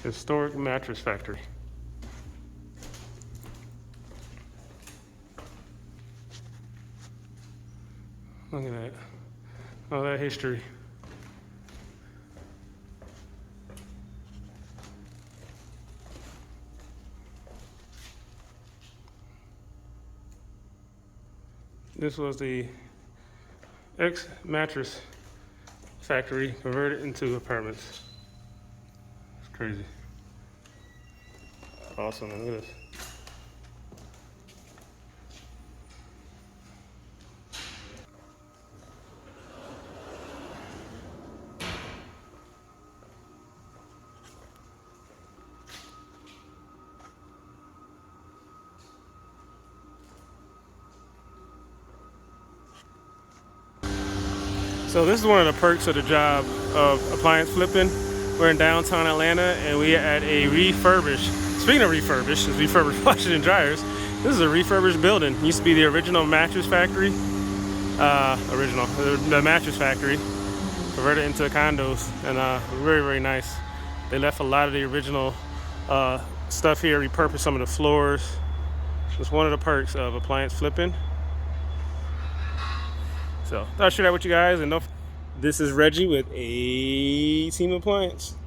Historic mattress factory. Look at that. All that history. This was the ex-mattress factory converted into apartments. It's crazy. Awesome, man. Look at this. So this is one of the perks of the job of appliance flipping. We're in downtown Atlanta and we are at a refurbished, speaking of refurbished, it's refurbished washers and dryers. This is a refurbished building. It used to be the original mattress factory. The mattress factory, converted into condos, and very, very nice. They left a lot of the original stuff here, repurposed some of the floors. It's one of the perks of appliance flipping. So I'll share that with you guys, and this is Reggie with A Team Appliance.